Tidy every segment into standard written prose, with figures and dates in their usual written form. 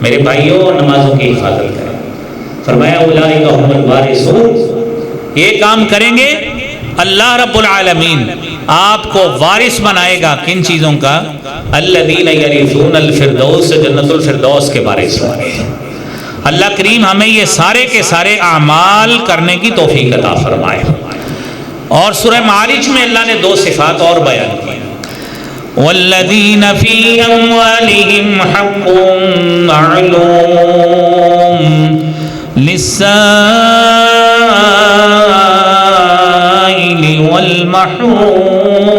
میرے بھائیوں نمازوں کی حفاظت کریں۔ فرمایا اولئک هم الوارثون، یہ کام کریں گے اللہ رب العالمین آپ کو وارث بنائے گا کن چیزوں کا؟ الذین یرثون الفردوس، جنت الفردوس کے وارث ہوں گے۔ اللہ کریم ہمیں یہ سارے کے سارے اعمال کرنے کی توفیق عطا فرمائے۔ اور سورہ معارج میں اللہ نے دو صفات اور بیان کی، والذین فی اموالہم حق معلوم للسائل والمحروم،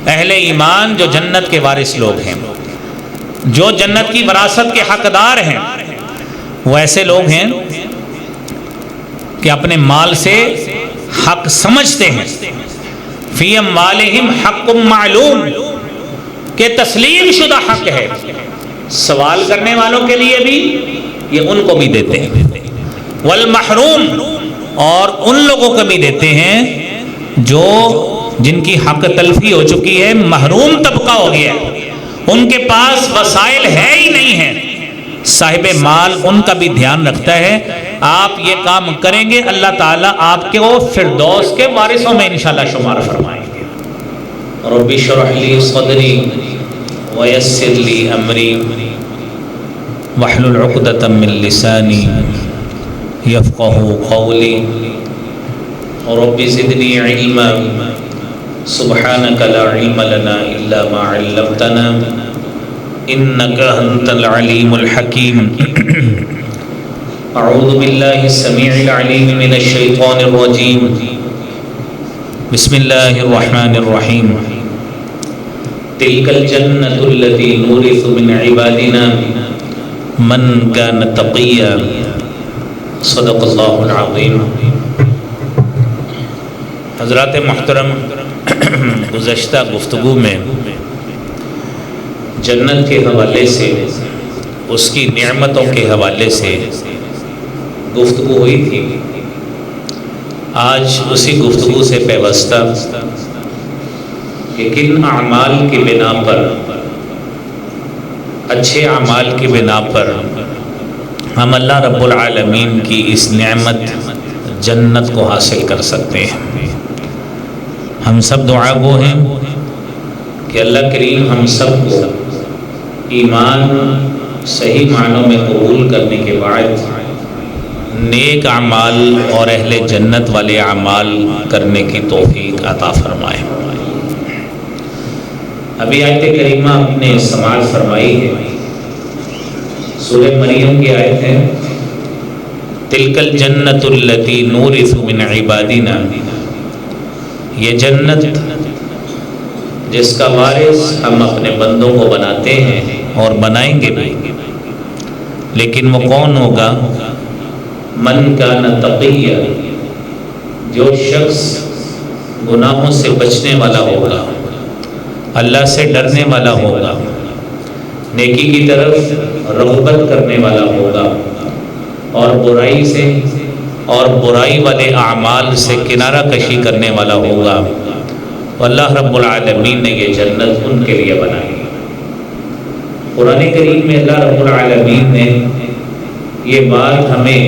اہل ایمان جو جنت کے وارث لوگ ہیں، جو جنت کی وراثت کے حقدار ہیں، وہ ایسے لوگ ہیں کہ اپنے مال سے حق سمجھتے ہیں۔ فی اموالہم حق معلوم، کہ تسلیم شدہ حق ہے، سوال کرنے والوں کے لیے بھی یہ ان کو بھی دیتے ہیں، والمحروم، اور ان لوگوں کو بھی دیتے ہیں جو جن کی حق تلفی ہو چکی ہے، محروم طبقہ ہو گیا ہے، ان کے پاس وسائل ہے ہی نہیں ہے، صاحب مال ان کا بھی دھیان رکھتا ہے۔ آپ یہ کام کریں گے اللہ تعالیٰ آپ کے وہ فردوس کے وارثوں میں انشاءاللہ شمار فرمائیں گے۔ رب اشرح لی صدری ویسر لی امری واحلل عقدۃ من لسانی یفقہوا قولی رب زدنی علما سبحانک لا علم لنا الا ما علمتنا انک انت العلیم الحکیم۔ اعوذ باللہ السمیع العلیم من الشیطان الرجیم، بسم اللہ الرحمن الرحیم۔ تلک الجنۃ التی نورث من عبادنا من کان تقیا، صدق اللہ العظیم۔ حضرات محترم، گزشتہ گفتگو میں جنت کے حوالے سے، اس کی نعمتوں کے حوالے سے گفتگو ہوئی تھی۔ آج اسی گفتگو سے پیوستہ کہ کن اعمال کی بنا پر، اچھے اعمال کی بنا پر ہم اللہ رب العالمین کی اس نعمت جنت کو حاصل کر سکتے ہیں۔ ہم سب دعا گو ہیں کہ اللہ کریم ہم سب کو ایمان صحیح معنوں میں قبول کرنے کے بعد نیک اعمال اور اہل جنت والے اعمال کرنے کی توفیق عطا فرمائے۔ ابھی آیت کریمہ آپ نے سماعت فرمائی ہے، سورہ مریم کی آیت ہے، تلک الجنۃ التی نورث من عبادنا، یہ جنت جس کا وارث ہم اپنے بندوں کو بناتے ہیں اور بنائیں گے بھی، لیکن وہ کون ہوگا؟ من کان تقیا، جو شخص گناہوں سے بچنے والا ہوگا، اللہ سے ڈرنے والا ہوگا، نیکی کی طرف رغبت کرنے والا ہوگا، اور برائی سے اور برائی والے اعمال سے کنارہ کشی کرنے والا ہوگا، اللہ رب العالمین نے یہ جنت ان کے لیے بنائی۔ قرآن کریم میں اللہ رب العالمین نے یہ بات ہمیں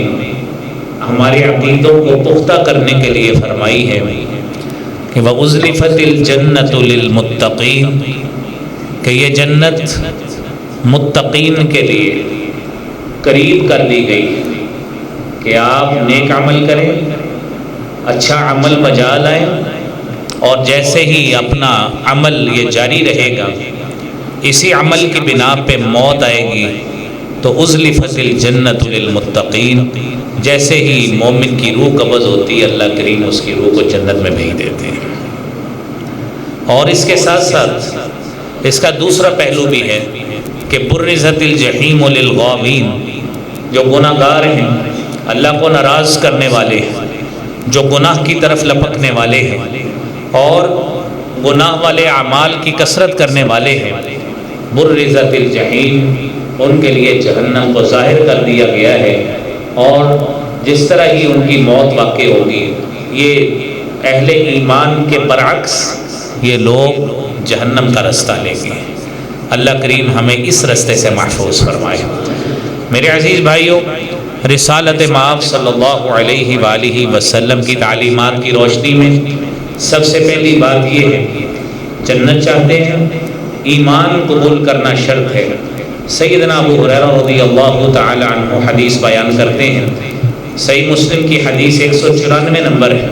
ہمارے عقیدوں کو پختہ کرنے کے لیے فرمائی ہے کہ وَأُزْلِفَتِ الْجَنَّةُ لِلْمُتَّقِينَ، کہ یہ جنت متقین کے لیے قریب کر دی گئی کہ آپ نیک عمل کریں، اچھا عمل بجا لائیں، اور جیسے ہی اپنا عمل یہ جاری رہے گا، اسی عمل کی بنا پہ موت آئے گی تو اُزْلِفَتِ الْجَنَّةُ لِلْمُتَّقِينَ، جیسے ہی مومن کی روح قبض ہوتی ہے اللہ کریم اس کی روح کو جنت میں بھیج دیتے ہیں۔ اور اس کے ساتھ ساتھ اس کا دوسرا پہلو بھی ہے کہ بُرِّزَتِ الْجَحِيمُ لِلْغَاوِينَ، جو گناہ گار ہیں، اللہ کو ناراض کرنے والے ہیں، جو گناہ کی طرف لپکنے والے ہیں اور گناہ والے اعمال کی کثرت کرنے والے ہیں، بُرِّزَتِ الْجَحِيمُ، ان کے لیے جہنم کو ظاہر کر دیا گیا ہے، اور جس طرح ہی ان کی موت واقع ہوگی، یہ اہل ایمان کے برعکس یہ لوگ جہنم کا رستہ لیں گے۔ اللہ کریم ہمیں اس رستے سے محفوظ فرمائے۔ میرے عزیز بھائیوں، رسالت مآب صلی اللہ علیہ وآلہ وسلم کی تعلیمات کی روشنی میں سب سے پہلی بات یہ ہے، جنت چاہتے ہیں، ایمان قبول کرنا شرط ہے۔ سیدنا ابو ہریرہ رضی اللہ تعالی عنہ حدیث بیان کرتے ہیں، صحیح مسلم کی حدیث 194 نمبر ہے۔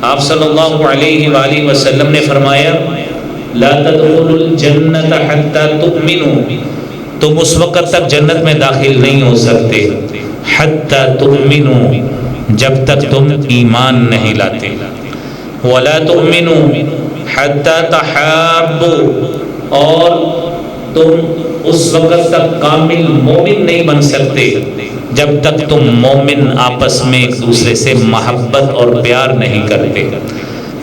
آپ صلی اللہ علیہ وآلہ وسلم نے فرمایا، لا تدخلوا الجنت حتی تؤمنوا، تم اس وقت تک جنت میں داخل نہیں ہو سکتے حتی تؤمنوا، جب تک تم ایمان نہیں لاتے، ولا تؤمنوا حتی تحابوا، اور تم اس وقت تک کامل مومن نہیں بن سکتے جب تک تم مومن آپس میں ایک دوسرے سے محبت اور پیار نہیں کرتے۔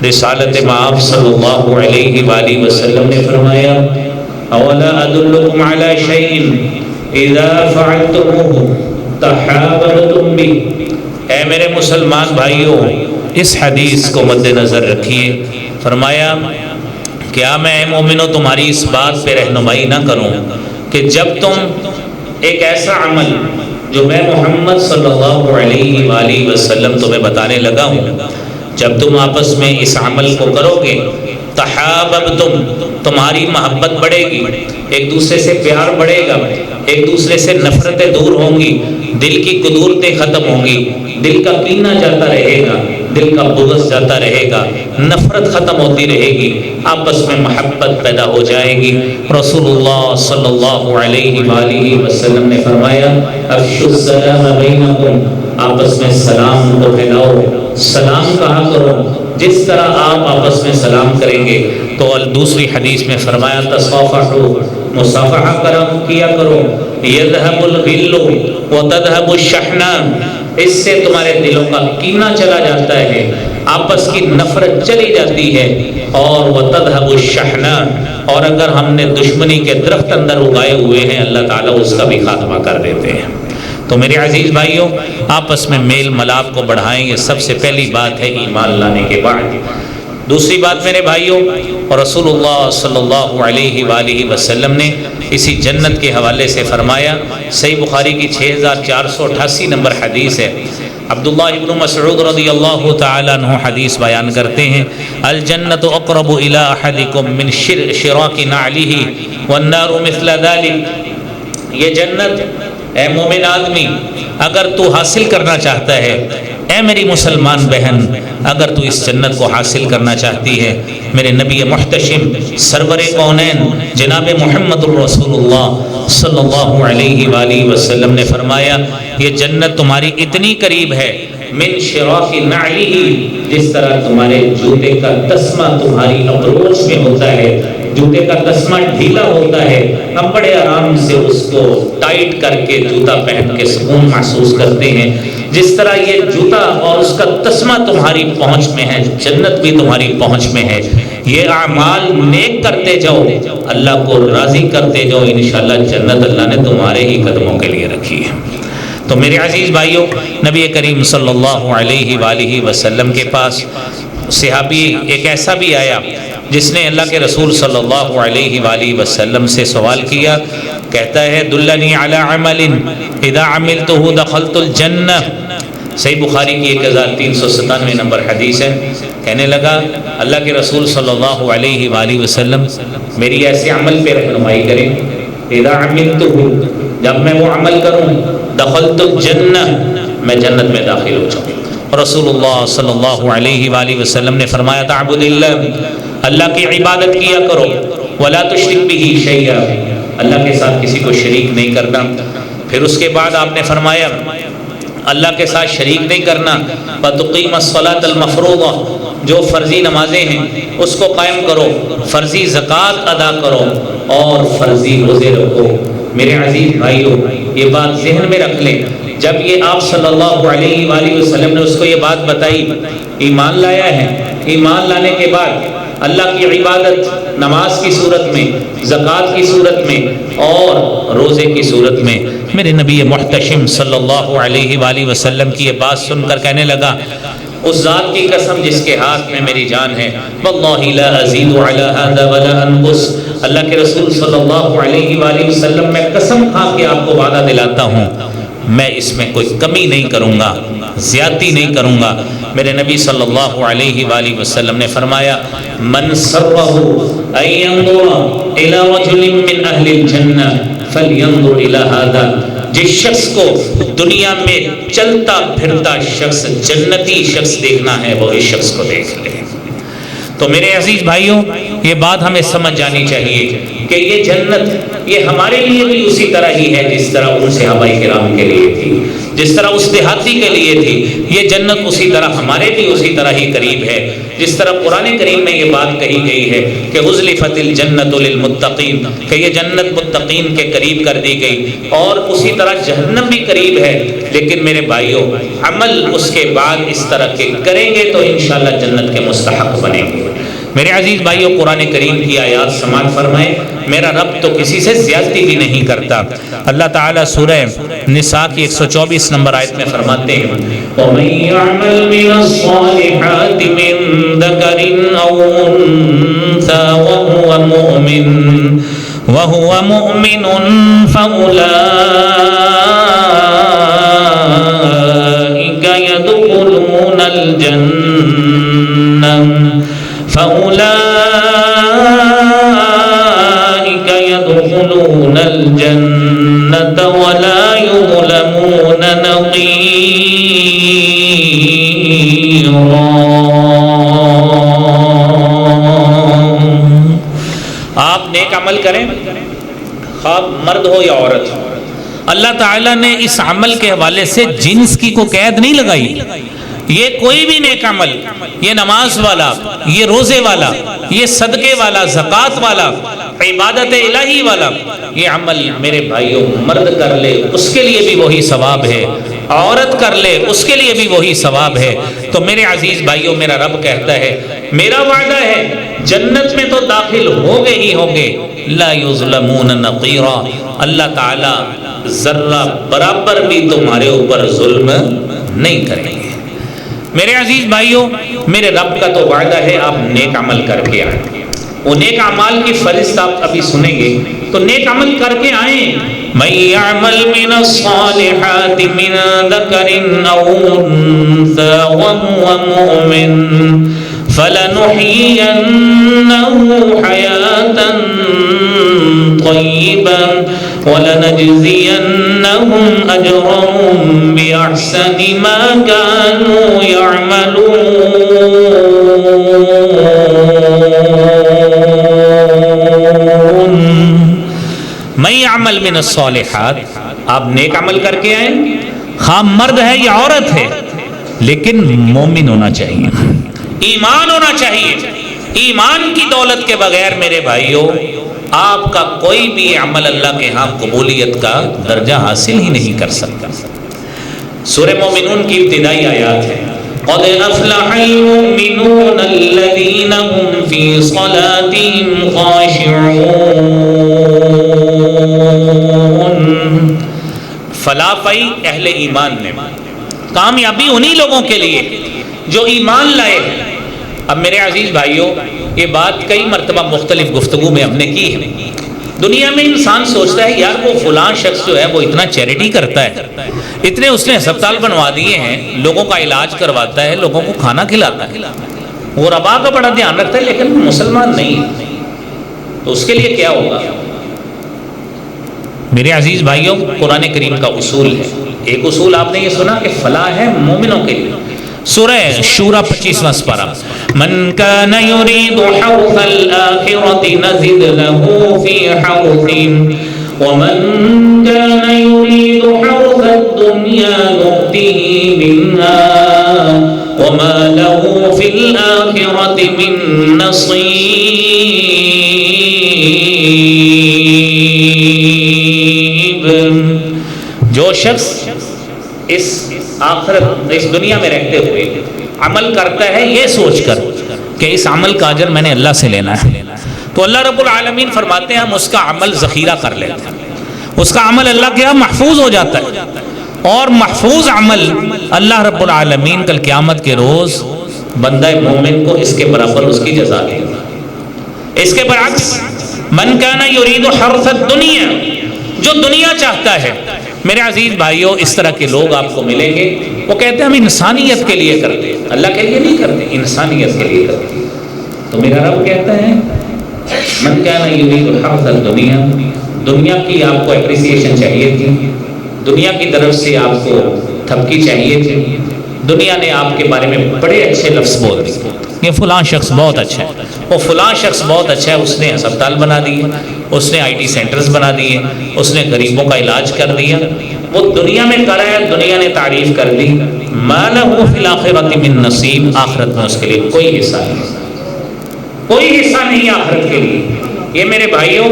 رسالت مآب صلی اللہ علیہ وآلہ وسلم نے فرمایا، اولا ادلکم علی شیء اذا فعلتموہ تحاببتم بہ، اے میرے مسلمان بھائیوں، اس حدیث کو مد نظر رکھیے۔ فرمایا، کیا میں اے مومنو تمہاری اس بات پہ رہنمائی نہ کروں کہ جب تم ایک ایسا عمل جو میں محمد صلی اللہ علیہ وآلہ وسلم تمہیں بتانے لگا ہوں، جب تم آپس میں اس عمل کو کرو گے، تحاببتم، تمہاری محبت بڑھے گی، ایک دوسرے سے پیار بڑھے گا، ایک دوسرے سے نفرتیں دور ہوں گی، دل کی قدورتیں ختم ہوں گی، دل کا کینہ جاتا رہے گا، دل کا بغض جاتا رہے گا، نفرت ختم ہوتی رہے گی، آپس میں محبت پیدا ہو جائے گی۔ رسول اللہ صلی اللہ علیہ وآلہ وسلم نے فرمایا، افشوا السلام بینکم، آپس میں سلام کو پھیلاؤ، سلام کہا کرو جس طرح آپ آپس میں سلام کریں گے۔ تو دوسری حدیث میں فرمایا، تصافحوا، مصافحہ کیا کرو، یذهب الغل وتذهب الشحنہ، اس سے تمہارے دلوں کا کینہ چلا جاتا ہے، آپس کی نفرت چلی جاتی ہے، اور وتذهب الشحنہ، اور اگر ہم نے دشمنی کے درخت اندر اگائے ہوئے ہیں، اللہ تعالیٰ اس کا بھی خاتمہ کر دیتے ہیں۔ تو میرے عزیز بھائیوں، آپس میں میل ملاپ کو بڑھائیں، یہ سب سے پہلی بات ہے ایمان لانے کے بعد۔ دوسری بات میرے بھائیوں، اور رسول اللہ صلی اللہ علیہ وآلہ وسلم نے اسی جنت کے حوالے سے فرمایا، صحیح بخاری کی 6488 نمبر حدیث ہے، عبداللہ ابن مسعود رضی اللہ تعالیٰ عنہ حدیث بیان کرتے ہیں، الجنت اقرب الی احدکم من شراک نعلہ والنار مثل ذلک، یہ جنت اے مومن آدمی اگر تو حاصل کرنا چاہتا ہے، اے میری مسلمان بہن اگر تو اس جنت کو حاصل کرنا چاہتی ہے، میرے نبی محتشم سرور کونین جناب محمد الرسول اللہ صلی اللہ علیہ وآلہ وسلم نے فرمایا، یہ جنت تمہاری اتنی قریب ہے، من شراک نعلہ، جس طرح تمہارے جوتے کا تسمہ تمہاری اپروچ میں ہوتا ہے، جوتے کا تسمہ ڈھیلا ہوتا ہے، ہم بڑے آرام سے اس کو ٹائٹ کر کے جوتا پہن کے سکون محسوس کرتے ہیں، جس طرح یہ جوتا اور اس کا تسمہ تمہاری پہنچ میں ہے، جنت بھی تمہاری پہنچ میں ہے۔ یہ اعمال نیک کرتے جاؤ، اللہ کو راضی کرتے جاؤ، انشاءاللہ جنت اللہ نے تمہارے ہی قدموں کے لیے رکھی ہے۔ تو میرے عزیز بھائیوں، نبی کریم صلی اللہ علیہ وآلہ وسلم کے پاس صحابی ایک ایسا بھی آیا جس نے اللہ کے رسول صلی اللہ علیہ وآلہ وسلم سے سوال کیا، کہتا ہے، دلنی علی عمل اذا عملتہ دخلت الجنہ، صحیح بخاری کی 1397 نمبر حدیث ہے۔ کہنے لگا، اللہ کے رسول صلی اللہ علیہ وآلہ وسلم میری ایسے عمل پہ رہنمائی کریں، اذا عملتہ، جب میں وہ عمل کروں، دخلت الجنہ، میں جنت میں داخل ہو جاؤں۔ رسول اللہ صلی اللہ علیہ وآلہ وسلم نے فرمایا، تعبد اللہ، اللہ کی عبادت کیا کرو، ولا تشرک بہ شیئا، اللہ کے ساتھ کسی کو شریک نہیں کرنا۔ پھر اس کے بعد آپ نے فرمایا، اللہ کے ساتھ شریک نہیں کرنا، وتقیم الصلاۃ المفروضہ، جو فرضی نمازیں ہیں اس کو قائم کرو، فرضی زکوٰۃ ادا کرو، اور فرضی روزے رکھو۔ میرے عزیز بھائیوں، یہ بات ذہن میں رکھ لیں، جب یہ آپ صلی اللہ علیہ وآلہ وسلم نے اس کو یہ بات بتائی، ایمان لایا ہے، ایمان لانے کے بعد اللہ کی عبادت نماز کی صورت میں، زکوٰۃ کی صورت میں، اور روزے کی صورت میں، میرے نبی محتشم صلی اللہ علیہ وآلہ وسلم کی یہ بات سن کر کہنے لگا، اس ذات کی قسم جس کے ہاتھ میں میری جان ہے، واللہ لا ازید علی ھذا ولا انقص، اللہ کے رسول صلی اللہ علیہ وآلہ وسلم میں قسم کھا کے آپ کو وعدہ دلاتا ہوں میں اس میں کوئی کمی نہیں کروں گا، زیادتی نہیں کروں گا۔ میرے نبی صلی اللہ علیہ وآلہ وسلم نے فرمایا من سرہ ان ينظر الى رجل من اہل الجنہ فلینظر الى ھذا، جس شخص کو دنیا میں چلتا پھرتا شخص جنتی شخص دیکھنا ہے وہ اس شخص کو دیکھ لے۔ تو میرے عزیز بھائیوں، یہ بات ہمیں سمجھ جانی چاہیے کہ یہ جنت یہ ہمارے لیے بھی اسی طرح ہی ہے جس طرح ان صحابہ کرام کے لیے تھی، جس طرح اس دیہاتی کے لیے تھی۔ یہ جنت اسی طرح ہمارے بھی اسی طرح ہی قریب ہے، جس طرح قرآن کریم میں یہ بات کہی گئی ہے کہ ازلفت الجنت للمتقین، کہ یہ جنت متقین کے قریب کر دی گئی، اور اسی طرح جہنم بھی قریب ہے۔ لیکن میرے بھائیوں، عمل اس کے بعد اس طرح کے کریں گے تو انشاءاللہ جنت کے مستحق بنیں گے۔ میرے عزیز بھائیوں، قرآن کریم کی آیات سماعت فرمائیں، میرا رب تو کسی سے زیادتی بھی نہیں کرتا۔ اللہ تعالیٰ سورہ نساء کی 124 نمبر آیت میں فرماتے ہیں وَمَن يَعْمَلْ مِنَ الصَّالِحَاتِ مِن ذَكَرٍ أَوْ أُنثَىٰ وَهُوَ مُؤْمِنٌ فَأُولَٰئِكَ يَدْخُلُونَ الجنة ولا يظلمون نقيرا۔ آپ نیک عمل کریں، خواہ مرد ہو یا عورت ہو، اللہ تعالیٰ نے اس عمل کے حوالے سے جنس کی کوئی قید نہیں لگائی۔ یہ کوئی بھی نیک عمل، یہ نماز والا، یہ روزے والا، یہ صدقے والا، زکوٰۃ والا، عبادت الہی والا، یہ عمل میرے بھائیوں مرد کر لے اس کے لیے بھی وہی ثواب ہے، عورت کر لے اس کے لیے بھی وہی ثواب ہے۔ تو میرے عزیز بھائیوں، میرا رب کہتا ہے میرا وعدہ ہے جنت میں تو داخل ہوگے ہی ہوگے، لا یظلمون نقیرا، اللہ تعالیٰ ذرہ برابر بھی تمہارے اوپر ظلم نہیں کریں گے۔ میرے عزیز بھائیوں، میرے رب کا تو وعدہ ہے آپ نیک عمل کر کے آئیں۔ وہ نیک اعمال کی فہرست آپ ابھی سنیں گے، تو نیک عمل کر کے آئیں۔ مَن يَعْمَلْ مِنَ الصَّالِحَاتِ مِن ذَكَرٍ أَوْ أُنثَىٰ وَهُوَ مُؤْمِنٌ فَلَنُحْيِيَنَّهُ حَيَاةً طَيِّبَةً وَلَنَجْزِيَنَّهُمْ أَجْرَهُمْ بِأَحْسَنِ مَا كَانُوا يَعْمَلُونَ۔ میں عمل من الصالحات، آپ نیک عمل کر کے آئیں، خواہ مرد ہے یا عورت ہے، لیکن مومن ہونا چاہیے، ایمان ہونا چاہیے۔ ایمان کی دولت کے بغیر میرے بھائیوں آپ کا کوئی بھی عمل اللہ کے ہاں قبولیت کا درجہ حاصل ہی نہیں کر سکتا۔ سورہ مومنون کی ابتدائی آیات ہے قَدْ أَفْلَحَ الْمُؤْمِنُونَ الَّذِينَ هُمْ فِي صَلَاتِهِمْ خَاشِعُونَ۔ فلاح پائی اہل ایمان نے، کامیابی انہی لوگوں کے لیے جو ایمان لائے ہیں۔ اب میرے عزیز بھائیوں، یہ بات کئی مرتبہ مختلف گفتگو میں ہم نے کی ہے۔ دنیا میں انسان سوچتا ہے یار وہ فلاں شخص جو ہے وہ اتنا چیریٹی کرتا ہے، اتنے اس نے ہسپتال بنوا دیے ہیں، لوگوں کا علاج کرواتا ہے، لوگوں کو کھانا کھلاتا ہے، وہ ربا کا بڑا دھیان رکھتا ہے، لیکن وہ مسلمان نہیں ہے، تو اس کے لیے کیا ہوگا؟ میرے عزیز بھائیوں، قرآن کریم کا اصول ہے، ایک اصول آپ نے یہ سنا کہ فلاح ہے مومنوں کے لیے۔ سورہ شورى 25واں سپارہ، من كان يريد حرث الآخرة نزد له في حرثه ومن كان يريد حرث الدنيا نؤته منها وما له في الآخرة من نصيب۔ جو شخص اس آخرت اس دنیا میں رہتے ہوئے عمل کرتا ہے یہ سوچ کر کہ اس عمل کا اجر میں نے اللہ سے لینا ہے، تو اللہ رب العالمین فرماتے ہیں ہم اس کا عمل ذخیرہ کر لیتے ہیں، اس کا عمل اللہ کے ہاں محفوظ ہو جاتا ہے، اور محفوظ عمل اللہ رب العالمین کل قیامت کے روز بندہ مومن کو اس کے برابر اس کی جزا دے گا۔ اس کے برعکس من کان یرید حرث الدنیا، جو دنیا چاہتا ہے، میرے عزیز بھائیوں اس طرح کے لوگ آپ کو ملیں گے، وہ کہتے ہیں ہم انسانیت کے لیے کرتے ہیں، اللہ کے لیے نہیں کرتے، انسانیت کے لیے کرتے ہیں۔ تو میرا رب کہتا ہے من کان یرید حرث الدنیا، دنیا کی آپ کو اپریسیشن چاہیے تھی، دنیا کی طرف سے آپ کو تھپکی چاہیے تھی، دنیا نے آپ کے بارے میں بڑے اچھے لفظ بول دیے، یہ فلاں شخص بہت اچھا ہے، وہ فلاں شخص بہت اچھا ہے، اس نے ہسپتال بنا دیے، اس نے IT سینٹرز بنا دیے، اس نے غریبوں کا علاج کر دیا، وہ دنیا میں کرا ہے، دنیا نے تعریف کر دی، ما لہ فی الآخرۃ من نصیب، آخرت میں اس کے لیے کوئی حصہ نہیں، کوئی حصہ نہیں آخرت کے لیے۔ یہ میرے بھائیوں،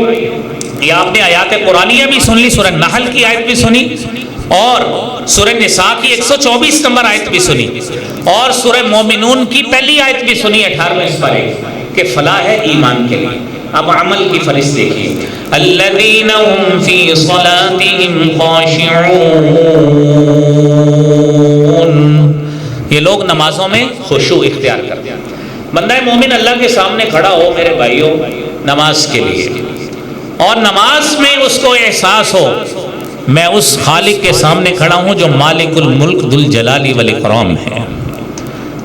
یہ آپ نے آیات قرآنیہ بھی سن لی، سورہ نحل کی آیت بھی سنی، اور سورہ نساء کی 124 نمبر آیت بھی سنی، اور سورہ مومنون کی پہلی آیت بھی سنی 18ویں سپارے کہ فلاح ہے ایمان کے لیے۔ اب عمل کی فہرست دیکھیے، الذین هم فی صلاتهم خاشعون، یہ لوگ نمازوں میں خشوع اختیار کرتے ہیں۔ بندہ مومن اللہ کے سامنے کھڑا ہو میرے بھائیوں نماز کے لیے، اور نماز میں اس کو احساس ہو میں اس خالق کے سامنے کھڑا ہوں جو مالک الملک ذو الجلال والاکرام ہے۔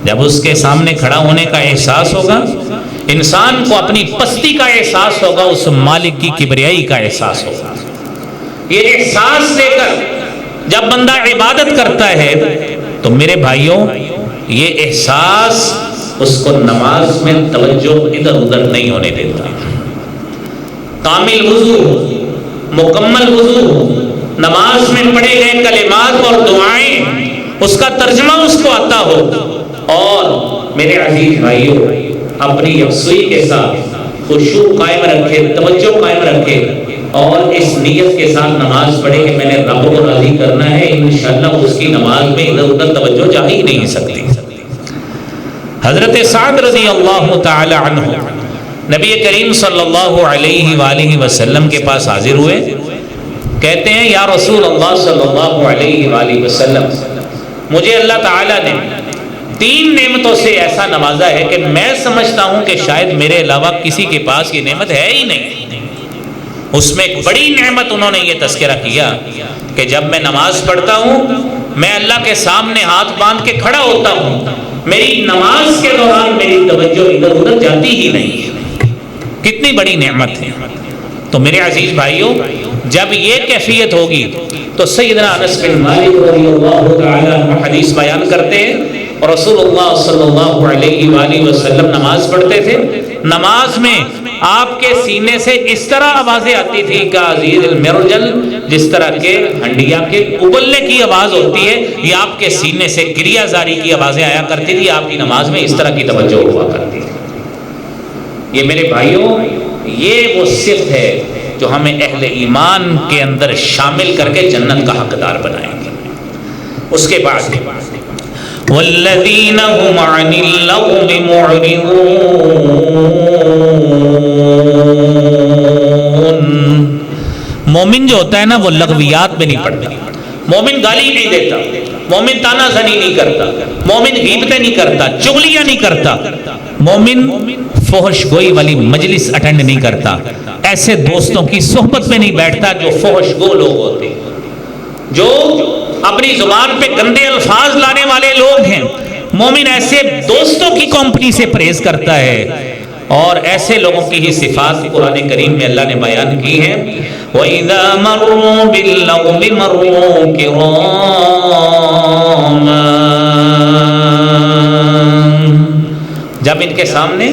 جب اس کے سامنے کھڑا ہونے کا احساس ہوگا، انسان کو اپنی پستی کا احساس ہوگا، اس مالک کی کبریائی کا احساس ہوگا۔ یہ احساس لے کر جب بندہ عبادت کرتا ہے تو میرے بھائیوں یہ احساس اس کو نماز میں توجہ ادھر ادھر نہیں ہونے دیتا۔ کامل وضو، مکمل وضو، نماز میں پڑھے گئے کلمات اور دعائیں اس کا ترجمہ اس کو آتا ہو، اور میرے عزیز بھائیوں اپنی یکسوئی کے ساتھ خشوع قائم رکھے، توجہ قائم رکھے، اور اس نیت کے ساتھ نماز پڑھے کہ میں نے رب کو راضی کرنا ہے، انشاءاللہ اس کی نماز میں ادھر ادھر توجہ جا ہی نہیں سکتی۔ حضرت سعد رضی اللہ تعالی عنہ نبی کریم صلی اللہ علیہ وآلہ وسلم کے پاس حاضر ہوئے، کہتے ہیں یا رسول اللہ صلی اللہ علیہ وآلہ وسلم، مجھے اللہ تعالیٰ نے 3 نعمتوں سے ایسا نوازا ہے کہ میں سمجھتا ہوں کہ شاید میرے علاوہ کسی کے پاس یہ نعمت ہے ہی نہیں۔ اس میں ایک بڑی نعمت انہوں نے یہ تذکرہ کیا کہ جب میں نماز پڑھتا ہوں میں اللہ کے سامنے ہاتھ باندھ کے کھڑا ہوتا ہوں، میری نماز کے دوران میری توجہ ادھر ادھر جاتی ہی نہیں ہے۔ کتنی بڑی نعمت ہے۔ تو میرے عزیز بھائیوں جب یہ کیفیت ہوگی تو سیدنا انس بن مالک رضی اللہ تعالیٰ عنہ حدیث بیان کرتے ہیں، اور رسول اللہ صلی اللہ علیہ وآلہ وسلم نماز پڑھتے تھے، نماز میں آپ کے سینے سے اس طرح آوازیں آتی تھی کہ عزیز المرجل، جس طرح کے ہنڈیا کے ابلنے کی آواز ہوتی ہے، یہ آپ کے سینے سے گریہ زاری کی آوازیں آیا کرتی تھی، آپ کی نماز میں اس طرح کی توجہ ہوا کرتی تھی۔ یہ میرے بھائیوں یہ وہ صفت ہے جو ہمیں اہل ایمان کے اندر شامل کر کے جنت کا حقدار بنائیں گے۔ اس کے بعد والذین هم عن اللغو معرضون، مومن جو ہوتا ہے نا وہ لغویات میں نہیں پڑتا، مومن گالی نہیں دیتا، مومن تانا زنی نہیں کرتا، مومن غیبتیں نہیں کرتا، چغلیاں نہیں کرتا، مومن فحش گوئی والی مجلس اٹینڈ نہیں کرتا، ایسے دوستوں کی صحبت میں نہیں بیٹھتا جو فحش گو لوگ ہوتے، جو اپنی زبان پہ گندے الفاظ لانے والے لوگ ہیں۔ مومن ایسے دوستوں کی کمپنی سے پرہیز کرتا ہے، اور ایسے لوگوں کی ہی صفات قرآن کریم میں اللہ نے بیان کی ہیں۔ وَإِذَا مَرُّوا بِاللَّغْوِ مَرُّوا كِرَامًا، جب ان کے سامنے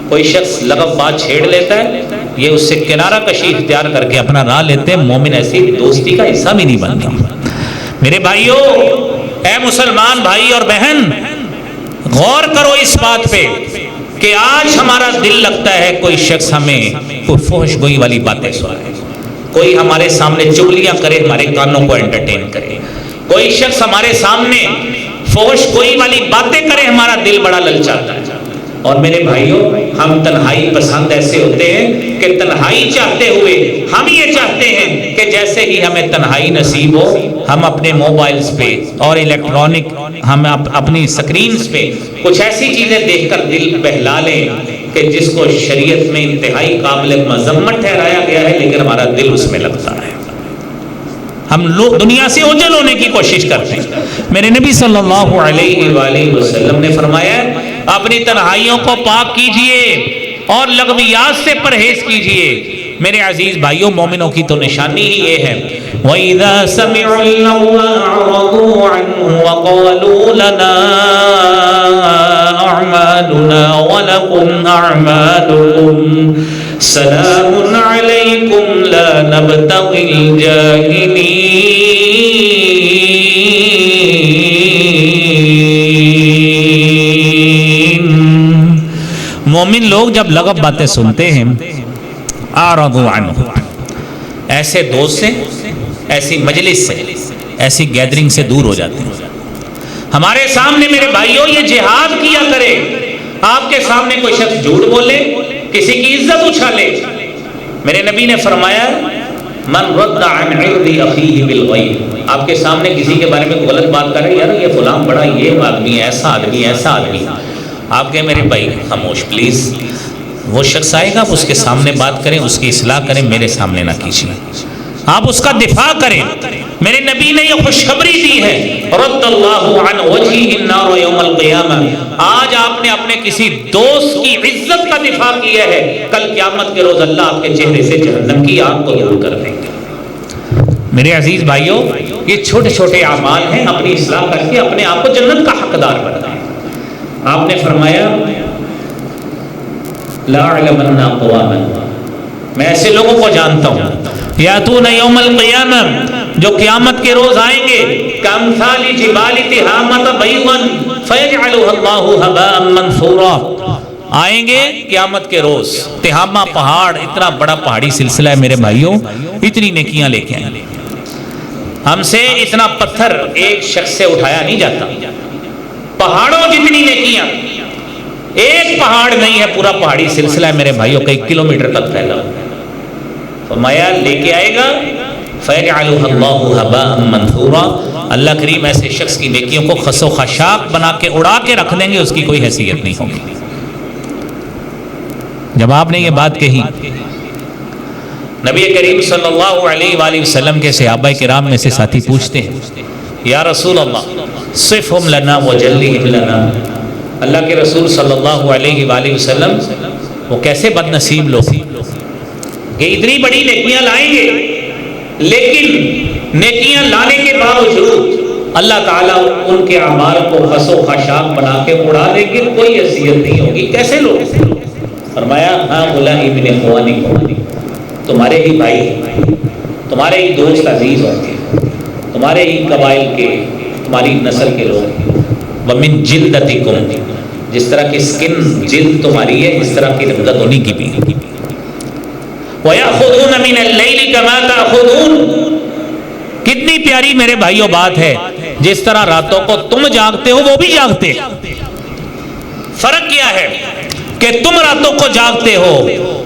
کوئی شخص لغو بات چھیڑ لیتا ہے یہ اس سے کنارہ کشی اختیار کر کے اپنا راہ لیتے ہیں، مومن ایسی دوستی کا حصہ بھی نہیں بنتا۔ میرے بھائیوں، اے مسلمان بھائی اور بہن، غور کرو اس بات پہ کہ آج ہمارا دل لگتا ہے کوئی شخص ہمیں کوئی فحش گوئی والی باتیں سنائے، کوئی ہمارے سامنے چغلیاں کرے، ہمارے کانوں کو انٹرٹین کرے، کوئی شخص ہمارے سامنے فحش گوئی والی باتیں کرے، ہمارا دل بڑا للچاتا ہے۔ اور میرے بھائیوں ہم تنہائی پسند ایسے ہوتے ہیں کہ تنہائی چاہتے ہوئے ہم یہ چاہتے ہیں کہ جیسے ہی ہمیں تنہائی نصیب ہو ہم اپنے موبائلز پہ اور الیکٹرانک ہم اپنی سکرینز پہ کچھ ایسی چیزیں دیکھ کر دل بہلا لیں کہ جس کو شریعت میں انتہائی قابل مذمت ٹھہرایا گیا ہے لیکن ہمارا دل اس میں لگتا ہے. ہم لوگ دنیا سے اوجھل ہونے کی کوشش کرتے ہیں. میرے نبی صلی اللہ علیہ وآلہ وسلم نے فرمایا اپنی تنہائیوں کو پاک کیجئے اور لغویات سے پرہیز کیجئے. میرے عزیز بھائیوں مومنوں کی تو نشانی ہی یہ ہے وَإِذَا سَمِعُوا اللَّغْوَ أَعْرَضُوا عَنْهُ وَقَالُوا لَنَا أَعْمَالُنَا وَلَكُمْ أَعْمَالُكُمْ سلام علیکم لا نبتغی الجاہلین. مومن لوگ جب لغو باتیں سنتے ہیں اعرضوا عنہ ایسے دوست سے ایسی مجلس سے ایسی گیدرنگ سے دور ہو جاتے ہیں. ہمارے سامنے میرے بھائیوں یہ جہاد کیا کرے. آپ کے سامنے کوئی شخص جھوٹ بولے کسی کی عزت اچھالے. میرے نبی نے فرمایا من رد عن عرض اخیہ بالغیب. آپ کے سامنے کسی کے بارے میں غلط بات کر رہے یار یہ فلاں بڑا یہ آدمی ایسا آدمی ایسا آدمی. آپ کہیں میرے بھائی خاموش پلیز. وہ شخص آئے گا اس کے سامنے بات کریں اس کی اصلاح کریں میرے سامنے نہ کیجیے. آپ اس کا دفاع کریں. میرے نبی نے یہ خوشخبری دی ہے رد اللہ عن وجہہ النار یوم القیامہ. آج آپ نے اپنے کسی دوست کی عزت کا دفاع کیا ہے کل قیامت کے روز اللہ آپ کے چہرے سے جہنم کی آگ کو دور کر دیں گے. میرے عزیز بھائیوں یہ چھوٹے چھوٹے اعمال ہیں اپنی اصلاح کر کے اپنے آپ کو جنت کا حقدار بنائیں. آپ نے فرمایا لا علمن اقواما میں ایسے لوگوں کو جانتا ہوں یاتون یوم القیامہ جو قیامت کے روز آئیں گے کامثال جبال تہامۃ بیضا فیجعلها اللہ هباء منثورا. آئیں گے قیامت کے روز تہامہ پہاڑ اتنا بڑا پہاڑی سلسلہ ہے میرے بھائیوں اتنی نیکیاں لے کے آئیں. ہم سے اتنا پتھر ایک شخص سے اٹھایا نہیں جاتا. پہاڑوں جتنی نیکیاں ایک پہاڑ نہیں ہے پورا پہاڑی سلسلہ ہے میرے بھائیوں کئی کلومیٹر تک پھیلا. فرمایا لے کے آئے گا فَيَجْعَلُهَا اللَّهُ هَبَاءً مَنْثُورًا. اللہ کریم ایسے شخص کی نیکیوں کو خس و خاشاک بنا کے اڑا کے رکھ دیں گے اس کی کوئی حیثیت نہیں ہوگی. جب آپ نے یہ بات کہی نبی کریم صلی اللہ علیہ وآلہ وسلم کے صحابہ کرام میں سے ساتھی پوچھتے ہیں یا رسول اللہ صفہم لنا وجلہم لنا. اللہ کے رسول صلی اللہ علیہ وآلہ وسلم وہ کیسے بد نصیب لوگ کہ اتنی بڑی نیکیاں لائیں گے لیکن نیکیاں لانے کے باوجود اللہ تعالیٰ ان کے اعمال کو خس و خاشاک بنا کے اڑا دیں گے کوئی حیثیت نہیں ہوگی. کیسے لوگ؟ فرمایا ہاں اولئک من اخوانکم تمہارے ہی بھائی تمہارے ہی دوست عزیز ہوں گے تمہارے ہی قبائل کے تمہاری نسل کے لوگ. ومن جلدتکم جس طرح کی سکن جلد تمہاری ہے اس طرح کی رنگت انہی کی بھی. وَيَأْخُذُونَ مِنَ اللَّيْلِ كَمَا تَأْخُذُونَ کتنی پیاری میرے بھائیوں بات ہے جس طرح راتوں کو تم جاگتے ہو وہ بھی جاگتے. فرق کیا ہے کہ تم راتوں کو جاگتے ہو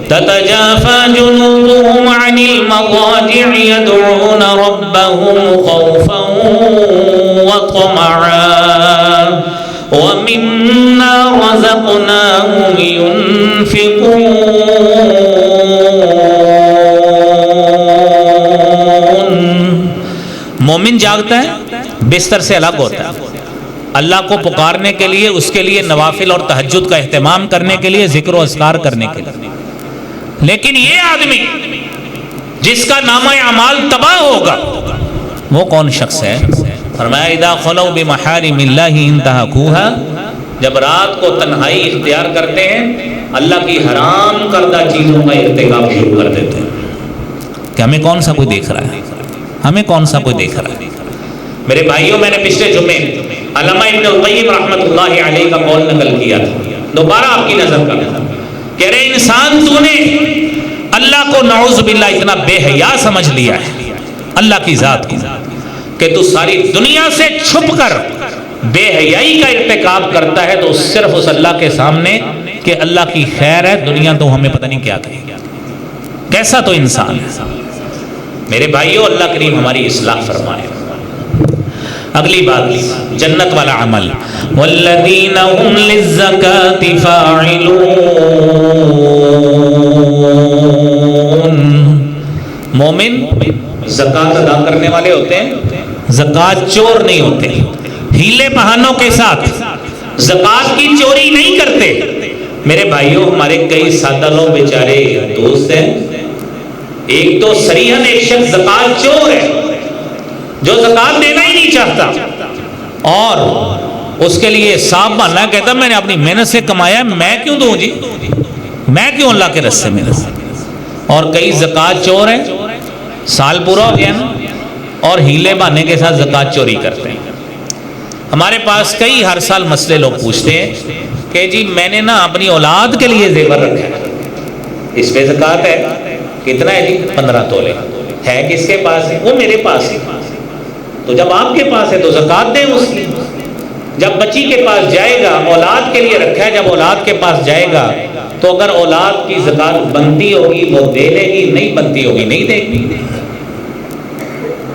تَتَجَافَى جُنُوبُهُمْ عَنِ الْمَضَاجِعِ يَدْعُونَ رَبَّهُمْ خَوْفًا وَطَمَعًا وَمِمَّا رَزَقْنَاهُمْ يُنْفِقُونَ. مومن جاگتا ہے بستر سے الگ ہوتا ہے اللہ کو پکارنے کے لیے اس کے لیے نوافل اور تہجد کا اہتمام کرنے کے لیے ذکر و اذکار کرنے کے لیے. لیکن یہ آدمی جس کا نامہ اعمال تباہ ہوگا وہ کون شخص ہے؟ فرمایا اذا خلوا بمحارم اللہ انتہکوها جب رات کو تنہائی اختیار کرتے ہیں اللہ کی حرام کردہ چیزوں کا ارتکاب شروع کر دیتے ہیں کہ ہمیں کون سا کوئی دیکھ رہا ہے ہمیں کون سا کوئی دیکھ رہا ہے. میرے بھائیوں میں نے پچھلے جمعے علامہ ابن القیم رحمۃ اللہ علیہ کا قول نقل کیا تھا دوبارہ آپ کی نظر کا کہ ارے انسان تو نے اللہ کو نعوذ باللہ اتنا بے حیا سمجھ لیا ہے اللہ کی ذات کو کہ تو ساری دنیا سے چھپ کر بے حیائی کا ارتکاب کرتا ہے تو صرف اس اللہ کے سامنے کہ اللہ کی خیر ہے، دنیا تو ہمیں پتہ نہیں کیا کہے گا، کیسا تو انسان ہے۔ میرے بھائیو اللہ کریم ہماری اصلاح فرمائے۔ اگلی بات جنت والا عمل، والذین هم للزکاة فاعلون، مومن زکوٰۃ ادا کرنے والے ہوتے ہیں، زکوٰۃ چور نہیں ہوتے، ہیلے بہانوں کے ساتھ زکوٰۃ کی چوری نہیں کرتے۔ میرے بھائیوں ہمارے کئی سادہ لوگ بیچارے دوست ہیں، ایک تو صریحاً ایک شخص زکوٰۃ چور ہے جو زکوٰۃ دینا ہی نہیں چاہتا، اور اس کے لیے صاحب بننا ہے، کہتا میں نے اپنی محنت سے کمایا ہے، میں کیوں دوں جی، میں کیوں اللہ کے راستے میں دوں۔ اور کئی زکوٰۃ چور ہیں، سال پورا ہو گیا نا اور ہیلے بہانے کے ساتھ زکوٰۃ چوری کرتے ہیں۔ ہمارے پاس کئی ہر سال مسئلے لوگ پوچھتے ہیں کہ جی میں نے نا اپنی اولاد کے لیے زیور رکھا ہے، اس پہ زکوٰۃ ہے، کتنا ہے جی؟ 15 تولے ہے، کس کے پاس ہے؟ وہ میرے پاس ہے۔ تو جب آپ کے پاس ہے تو زکوٰۃ دیں اس کی، جب بچی کے پاس جائے گا، اولاد کے لیے رکھا ہے، جب اولاد کے پاس جائے گا تو اگر اولاد کی زکوٰۃ بنتی ہوگی وہ دے لے گی، نہیں بنتی ہوگی نہیں دے گی۔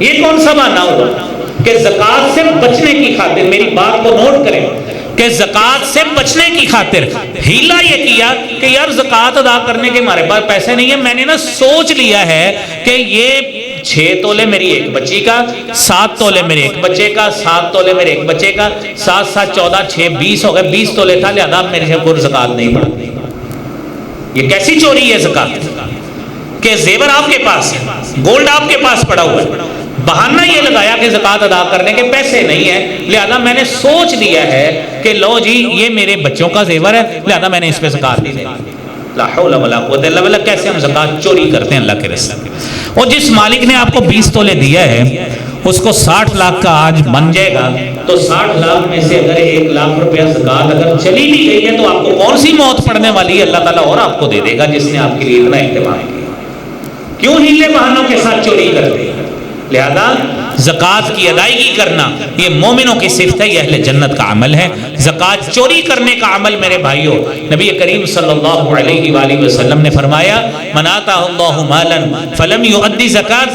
یہ کون سا بہانہ ہوا کہ زکوٰۃ سے بچنے کی خاطر، میری بات کو نوٹ کریں، کہ زکوٰۃ سے بچنے کی خاطر ہیلا یہ کیا کہ یار زکوٰۃ ادا کرنے کے ہمارے پاس پیسے نہیں ہیں، میں نے نا سوچ لیا ہے کہ یہ 6 تولے میری ایک بچی کا، 7 تولے میرے ایک بچے کا، 7 تولے میرے ایک بچے کا، 7 7 14 6 20 ہو گئے، 20 تولے تھا، لہذا میرے سے کوئی زکوٰۃ نہیں بنتی۔ یہ کیسی چوری ہے زکوٰۃ کہ زیور آپ کے پاس ہے، گولڈ آپ کے پاس پڑا ہوا ہے، بہانہ یہ لگایا کہ زکوٰۃ ادا کرنے کے پیسے نہیں ہیں، لہذا میں نے سوچ لیا ہے کہ لو جی یہ میرے بچوں کا زیور ہے، لہذا میں نے اس پہ زکوٰۃ نہیں دینی۔ لا حول ولا قوت الا باللہ، کیسے ہم زکوٰۃ چوری کرتے ہیں اللہ کے رستے میں۔ اور جس مالک نے آپ کو 20 تولے دیا ہے اس کو 60 لاکھ کا آج بن جائے گا، تو 60 لاکھ میں سے اگر 1 لاکھ روپیہ زکوٰۃ اگر چلی بھی گئی ہے تو آپ کو کون سی موت پڑنے والی ہے؟ اللہ تعالیٰ اور آپ کو دے دے گا جس نے آپ کے لیے اتنا اہتمام کیا۔ کیوں ہیلے بہانوں کے ساتھ چوری کرتے ہیں؟ لہذا زکوٰۃ کی ادائیگی کرنا یہ مومنوں کی صفت ہے، یہ اہل جنت کا عمل ہے۔ زکوٰۃ چوری کرنے کا عمل میرے بھائیوں، نبی کریم صلی اللہ علیہ وآلہ وسلم نے فرمایا من آتاہ اللہ مالا فلم یؤدی زکاۃ،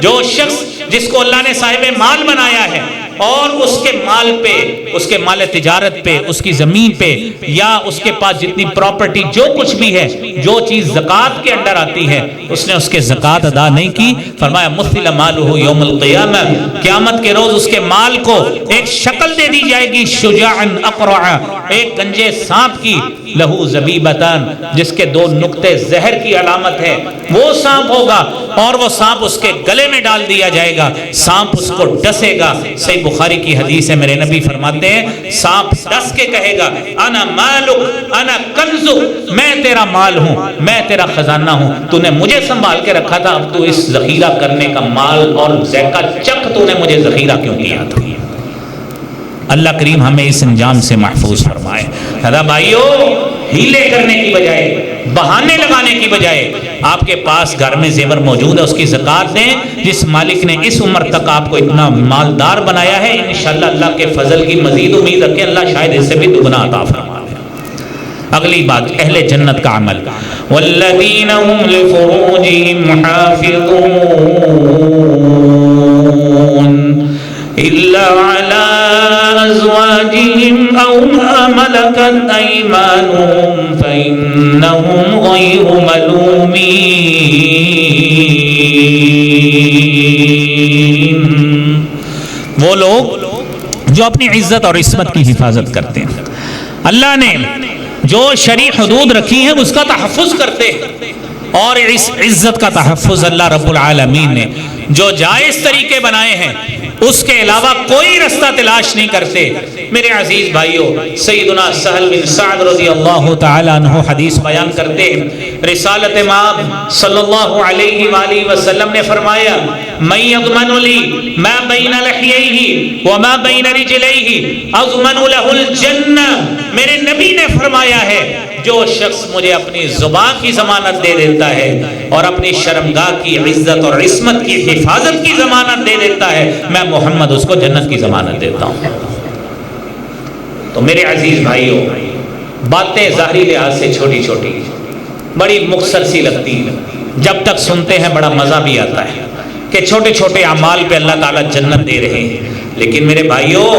جو شخص جس کو اللہ نے صاحب مال بنایا ہے اور اس کے مال پہ، اس کے مال تجارت پہ، اس کی زمین پہ، یا اس کے پاس جتنی پراپرٹی جو کچھ بھی ہے، جو چیز زکوٰۃ کے اندر آتی ہے، اس نے اس کے زکوٰۃ ادا نہیں کی، فرمایا مثل مالہ یوم القیامہ، قیامت کے روز اس کے مال کو ایک شکل دے دی جائے گی، شجاعا اقرعا، ایک گنجے سانپ کی، لہو زبیبتان، جس کے 2 نقطے زہر کی علامت ہے، وہ سانپ ہوگا اور وہ سانپ اس کے گلے میں ڈال دیا جائے گا، سانپ اس کو ڈسے گا۔ صحیح بخاری کی حدیث ہے، میرے نبی فرماتے ہیں سانپ ڈس کے کہے گا انا مالک انا کنزک، میں تیرا مال ہوں، میں تیرا خزانہ ہوں، تو نے مجھے سنبھال کے رکھا تھا، اب تو اس ذخیرہ کرنے کا مال اور زکا چک تو نے مجھے ذخیرہ کیوں کیا تھا؟ اللہ کریم ہمیں اس انجام سے محفوظ فرمائے۔ دادا بھائیو، ہیلے کرنے کی بجائے، بہانے لگانے کی بجائے آپ کے پاس گھر میں زیور موجود ہے، اس کی زکوٰۃ دیں۔ جس مالک نے اس عمر تک آپ کو اتنا مالدار بنایا ہے، انشاءاللہ اللہ کے فضل کی مزید امید رکھیں، اللہ شاید اس سے بھی دگنا عطا فرمائے۔ اگلی بات اہل جنت کا عمل، والذین هم لفروجهم حافظون إلا على أزواجهم أو ما ملكت أيمانهم فإنهم غير ملومين۔ وہ لوگ جو اپنی عزت اور عصمت کی حفاظت کرتے ہیں، اللہ نے جو شرعی حدود رکھی ہیں اس کا تحفظ کرتے ہیں، اور اس عزت کا تحفظ اللہ رب العالمین نے جو جائز طریقے بنائے ہیں اس کے علاوہ کوئی رستہ تلاش نہیں کرتے۔ میرے عزیز بھائیوں، سیدنا سہل بن سعد رضی اللہ تعالیٰ عنہ حدیث بیان کرتے ہیں، رسالت مآب صلی اللہ علیہ وآلہ وسلم نے فرمایا من یضمن لی ما بین لحییہ وما بین رجلیہ اضمن لہ الجنہ، میرے نبی نے فرمایا ہے جو شخص مجھے اپنی زبان کی ضمانت دے دیتا ہے اور اپنی شرمگاہ کی عزت اور عصمت کی حفاظت کی ضمانت دے دیتا ہے، میں محمد اس کو جنت کی ضمانت دیتا ہوں۔ تو میرے عزیز بھائیوں، باتیں ظاہری لحاظ سے چھوٹی چھوٹی بڑی مختصر سی لگتی ہیں، جب تک سنتے ہیں بڑا مزہ بھی آتا ہے کہ چھوٹے چھوٹے اعمال پہ اللہ تعالیٰ جنت دے رہے ہیں، لیکن میرے بھائیوں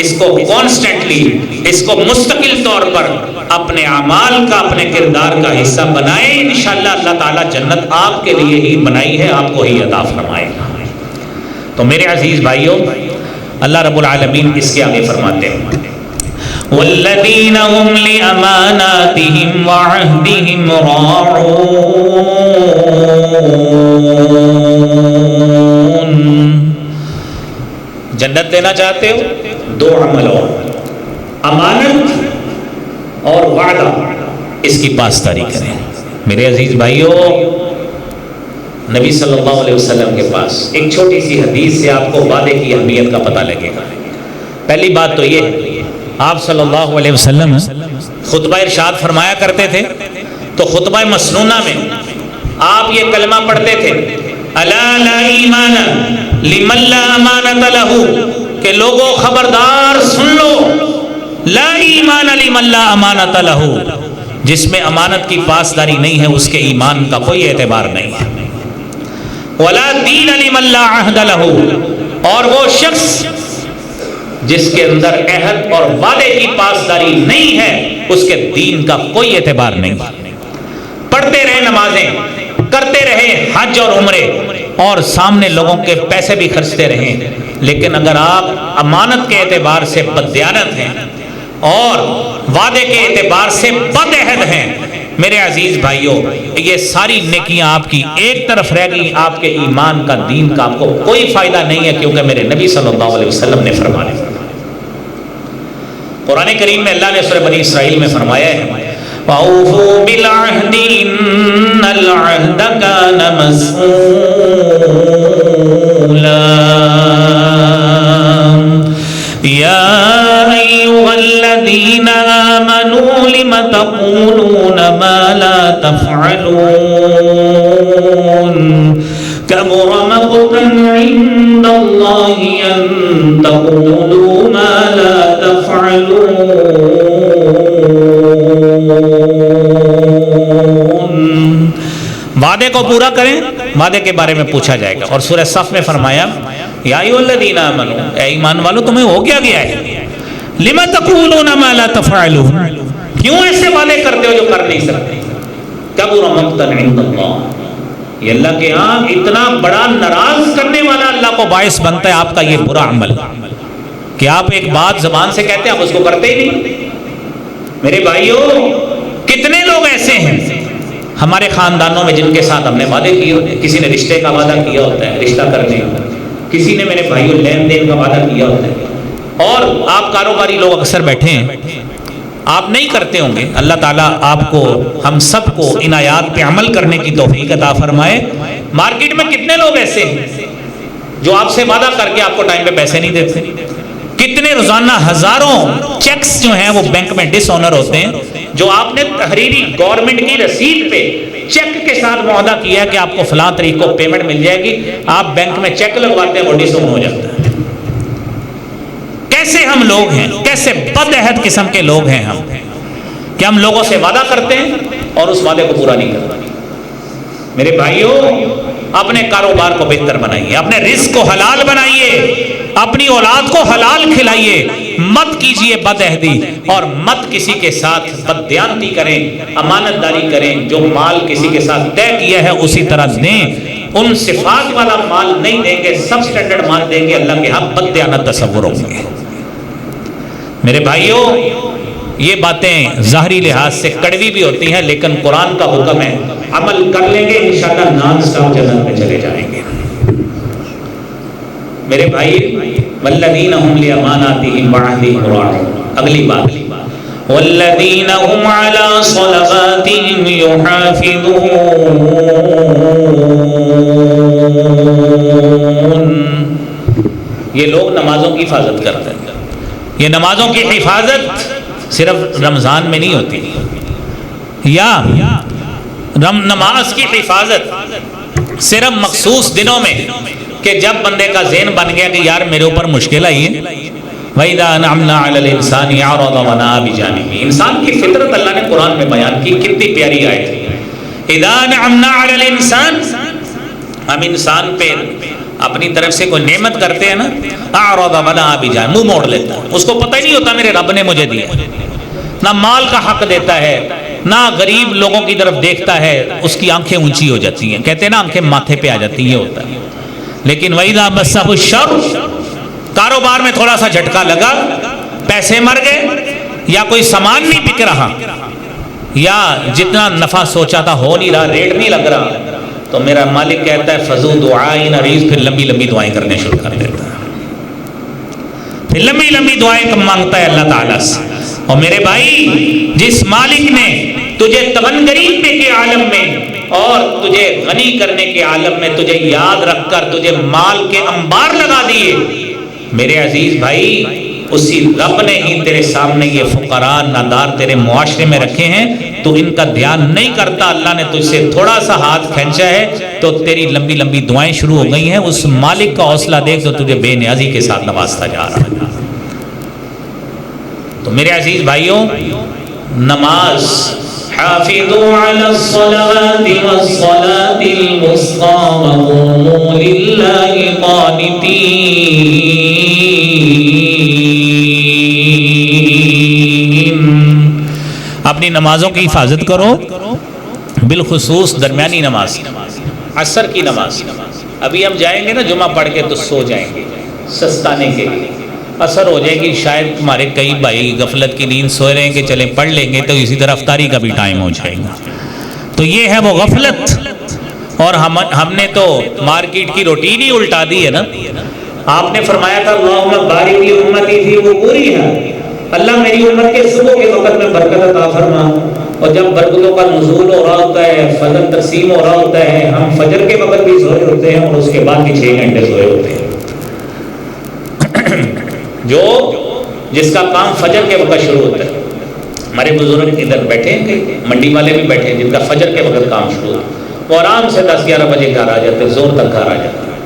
اس کو کانسٹنٹلی، اس کو مستقل طور پر اپنے اعمال کا، اپنے کردار کا حصہ بنائیں، انشاءاللہ اللہ تعالیٰ جنت آپ کے لیے ہی بنائی ہے، آپ کو ہی عطا فرمائے گا۔ تو میرے عزیز بھائیوں، اللہ رب العالمین اس کے آگے فرماتے ہیں والذین هم لأماناتهم وعہدهم راعون۔ جنت دینا چاہتے ہو؟ دو عمل اور، امانت اور وعدہ، اس کی پاسداری کریں۔ میرے عزیز بھائیوں، نبی صلی اللہ علیہ وسلم کے پاس ایک چھوٹی سی حدیث سے آپ کو وعدے کی اہمیت کا پتہ لگے گا۔ پہلی بات تو یہ ہے، آپ صلی اللہ علیہ وسلم خطبہ ارشاد فرمایا کرتے تھے، تو خطبہ مسنونہ میں آپ یہ کلمہ پڑھتے تھے، الا لا ایمان لمن لا امانۃ لہ، کہ لوگوں خبردار سن لو، لا ایمان لمن لا امانۃ لہ، جس میں امانت کی پاسداری نہیں ہے اس کے ایمان کا کوئی اعتبار نہیں ہے، ولا دین لمن لا عہد لہ، اور وہ شخص جس کے اندر عہد اور وعدے کی پاسداری نہیں ہے اس کے دین کا کوئی اعتبار نہیں۔ پڑھتے رہے نمازیں، کرتے رہے حج اور عمرے، اور سامنے لوگوں کے پیسے بھی خرچتے رہیں، لیکن اگر آپ امانت کے اعتبار سے بددیانت ہیں اور وعدے کے اعتبار سے بد عہد ہیں، میرے عزیز بھائیوں، یہ ساری نیکیاں آپ کی ایک طرف رہ گئی، آپ کے ایمان کا، دین کا آپ کو کوئی فائدہ نہیں ہے، کیونکہ میرے نبی صلی اللہ علیہ وسلم نے فرمایا۔ قرآن کریم میں اللہ نے سورہ بنی اسرائیل میں فرمایا ہے وَأَوْفُوا بِالْعَهْدِ إِنَّ الْعَهْدَ كَانَ مَسْئُولًا يَا أَيُّهَا الَّذِينَ آمَنُوا لِمَ تَقُولُونَ مَا لَا تَفْعَلُونَ كَبُرَ مَقْتًا عِندَ اللَّهِ أَن تَقُولُوا مَا لَا تَفْعَلُونَ۔ وعدے کو پورا کریں، وعدے کے بارے میں پوچھا جائے گا، اور سورہ صف میں فرمایا یا ایھا الذین آمنوا، اے ایمان والو تمہیں ہو کیا گیا ہے، لِمَ تَقُولُونَ مَا لَا تَفْعَلُونَ، کیوں ایسے وعدے کرتے ہو جو کر نہیں سکتے، کَبُرَ مَقْتًا عِندَ اللَّهِ، یہ اللہ کے ہاں اتنا بڑا ناراض کرنے والا اللہ کو باعث بنتا ہے آپ کا یہ برا عمل، کہ آپ ایک بات زبان سے کہتے ہیں آپ اس کو کرتے ہی نہیں۔ میرے بھائیوں، کتنے لوگ ایسے ہیں ہمارے خاندانوں میں جن کے ساتھ ہم نے وعدے کیے ہوتے ہیں، کسی نے رشتے کا وعدہ کیا ہوتا ہے، رشتہ کرنے کا، کسی نے میرے بھائیوں لین دین کا وعدہ کیا ہوتا ہے، اور آپ کاروباری لوگ اکثر بیٹھے ہیں، آپ نہیں کرتے ہوں گے، اللہ تعالیٰ آپ کو، ہم سب کو ان آیات پہ عمل کرنے کی توفیق عطا فرمائے۔ مارکیٹ میں کتنے لوگ ایسے ہیں جو آپ سے وعدہ کر کے آپ کو ٹائم پہ پیسے نہیں دیتے، کتنے روزانہ ہزاروں چیکس جو ہیں وہ بینک میں ڈس آنر ہوتے ہیں، جو آپ نے تحریری گورنمنٹ کی رسید پہ چیک کے ساتھ معاہدہ کیا ہے کہ آپ کو فلاں تاریخ کو پیمنٹ مل جائے گی، آپ بینک میں چیک لگواتے ہیں وہ ڈس آن ہو جاتا ہے۔ کیسے ہم لوگ ہیں، کیسے بد عہد قسم کے لوگ ہیں ہم، کہ ہم لوگوں سے وعدہ کرتے ہیں اور اس وعدے کو پورا نہیں کرتے۔ میرے بھائیوں، اپنے کاروبار کو بہتر بنائیے، اپنے رزق کو حلال بنائیے، اپنی اولاد کو حلال کھلائیے، مت کیجئے بد عہدی، اور مت کسی کے ساتھ بددیانتی کریں، امانت داری کریں، جو مال کسی کے ساتھ طے کیا ہے اسی طرح دیں، ان صفات والا مال نہیں دیں گے، سب سٹینڈرڈ مال دیں گے، اللہ کے ہاں بددیانت تصور ہوں گے۔ میرے بھائیوں، یہ باتیں ظاہری لحاظ سے کڑوی بھی ہوتی ہیں، لیکن قرآن کا حکم ہے، عمل کر لیں گے انشاءاللہ نان سٹاپ جنت میں چلے جائیں گے۔ میرے بھائی، والذین هم لأماناتهم وعہدهم راعون، اگلی بات، والذین هم علی صلواتهم یحافظون، یہ لوگ نمازوں کی حفاظت کرتے ہیں۔ یہ نمازوں کی حفاظت صرف رمضان میں نہیں ہوتی، یا نماز کی حفاظت صرف مخصوص دنوں میں، کہ جب بندے کا ذہن بن گیا کہ یار میرے اوپر مشکل آئی ہے، وَإِذَا أَنْعَمْنَا عَلَى الْإِنسَانِ أَعْرَضَ وَنَأَى بِجَانِبِهِ. انسان کی فطرت اللہ نے قرآن میں بیان کی، کتنی پیاری آیت ہے. اِذَا أَنْعَمْنَا عَلَى الْإِنسَانِ، ہم انسان پہ اپنی طرف سے کوئی نعمت کرتے ہیں نا، أَعْرَضَ وَنَأَى بِجَانِبِهِ، منہ موڑ لیتا ہے. اس کو پتہ ہی نہیں ہوتا میرے رب نے مجھے دیا. نہ مال کا حق دیتا ہے، نہ غریب لوگوں کی طرف دیکھتا ہے، اس کی آنکھیں اونچی ہو جاتی ہیں. کہتے ہیں نا آنکھیں ماتھے پہ آ جاتی ہیں، یہ ہوتا ہے. لیکن وَإِذَا مَسَّهُ الشَّرُّ، کاروبار میں تھوڑا سا جھٹکا لگا، پیسے مر گئے، یا کوئی سامان نہیں بک رہا، یا جتنا نفع سوچا تھا ہو نہیں رہا، ریٹ نہیں لگ رہا، تو میرا مالک کہتا ہے فضو دعائیں عریض، پھر لمبی لمبی دعائیں کرنے شروع کر دیتا ہے. پھر لمبی لمبی دعائیں کم مانگتا ہے اللہ تعالیٰ سے. اور میرے بھائی، جس مالک نے تجھے تمنگری کے عالم میں اور تجھے غنی کرنے کے عالم میں تجھے یاد رکھ کر تجھے مال کے انبار لگا دیے، میرے عزیز بھائی، اسی رب نے ہی تیرے سامنے یہ فقراء نادار تیرے معاشرے میں رکھے ہیں. تو ان کا دھیان نہیں کرتا، اللہ نے تجھ سے تھوڑا سا ہاتھ کھینچا ہے تو تیری لمبی لمبی دعائیں شروع ہو گئی ہیں. اس مالک کا حوصلہ دیکھ تو تجھے بے نیازی کے ساتھ نوازتا جا رہا ہے. تو میرے عزیز بھائیوں، نماز، حافظوا علی الصلاۃ والصلاۃ الوسطی وقوموا للہ قانتین. اپنی نمازوں کی حفاظت کرو، بالخصوص درمیانی نماز، عصر کی نماز. ابھی ہم جائیں گے نا جمعہ پڑھ کے تو سو جائیں گے سستانے کے لیے، اثر ہو جائے گی. شاید تمہارے کئی بھائی غفلت کی نیند سوئے رہیں کہ چلیں پڑھ لیں گے، تو اسی طرح افطاری کا بھی ٹائم ہو جائے گا. تو یہ ہے وہ غفلت. اور ہم نے تو مارکیٹ کی روٹین ہی الٹا دی ہے نا. آپ نے فرمایا تھا اللہم بارک لی امتی فی بکورہا، اللہ میری امت کے صبح کے وقت میں برکت عطا فرما. اور جب برکتوں کا نزول ہو رہا ہوتا ہے، فجر تقسیم ہو رہا ہوتا ہے، ہم فجر کے وقت بھی سوئے ہوتے ہیں اور اس کے بعد بھی 6 گھنٹے سوئے ہوتے ہیں. جو جس کا کام فجر کے وقت شروع ہوتا ہے، ہمارے بزرگ ادھر بیٹھے ہیں، منڈی والے بھی بیٹھے ہیں جن کا فجر کے وقت کام شروع ہوتا ہے، وہ آرام سے 10-11 بجے گھر آ جاتے ہیں، زور تک گھر آ جاتے ہیں،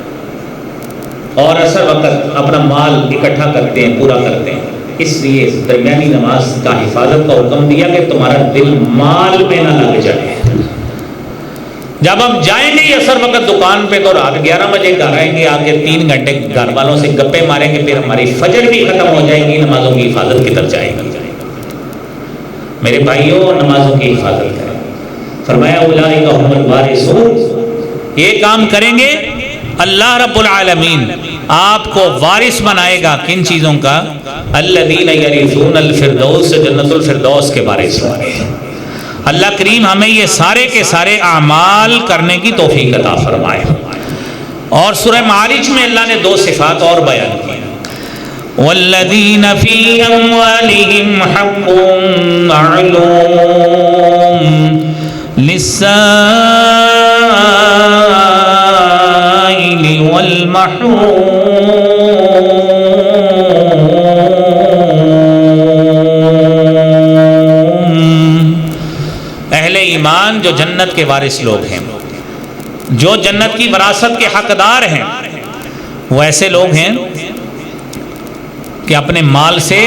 اور اثر وقت اپنا مال اکٹھا کرتے ہیں، پورا کرتے ہیں. اس لیے درمیانی نماز کا حفاظت کا حکم دیا کہ تمہارا دل مال میں نہ لگ جائے. جب ہم جائیں گے اثر وقت دکان پہ تو رات 11 بجے گھر آئیں گے، آگے 3 گھنٹے گھر والوں سے گپے ماریں گے، پھر ہماری فجر بھی ختم ہو جائے گی، نمازوں کی حفاظت کدھر جائے گی. میرے بھائیوں، نمازوں کی حفاظت کریں. فرمایا اولئک هم الوارثون، یہ کام کریں گے اللہ رب العالمین آپ کو وارث بنائے گا. کن چیزوں کا؟ الذین یرثون الفردوس، جنت الفردوس کے وارث ہوں گے. اللہ کریم ہمیں یہ سارے کے سارے اعمال کرنے کی توفیق عطا فرمائے. اور سورہ معارج میں اللہ نے 2 صفات اور بیان کی. والذین فی اموالہم حق معلوم للسائل والمحروم. اہل ایمان جو جنت کے وارث لوگ ہیں، جو جنت کی وراثت کے حقدار ہیں، وہ ایسے لوگ ہیں کہ اپنے مال سے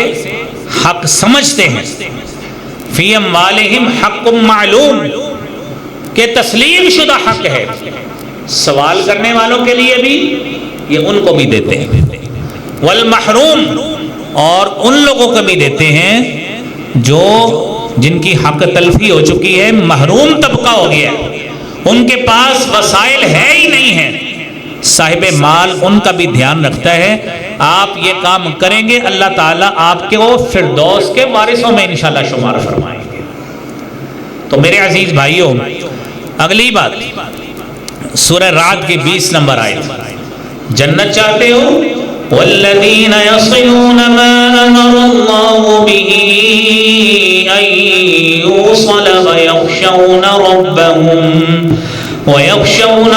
حق سمجھتے ہیں. فی اموالہم حق معلوم، کہ تسلیم شدہ حق ہے، سوال کرنے والوں کے لیے بھی، یہ ان کو بھی دیتے ہیں. والمحروم، اور ان لوگوں کو بھی دیتے ہیں جو جن کی حق تلفی ہو چکی ہے، محروم طبقہ ہو گیا، ان کے پاس وسائل ہے ہی نہیں ہے. صاحب مال ان کا بھی دھیان رکھتا ہے. آپ یہ کام کریں گے، اللہ تعالیٰ آپ کے وہ فردوس کے وارثوں میں انشاءاللہ شمار فرمائیں گے. تو میرے عزیز بھائیوں، اگلی بات سورہ رعد کی 20 نمبر آیت. جنت چاہتے ہو؟ والذین یصلون ما امر اللہ بہ ان یوصل ویخشون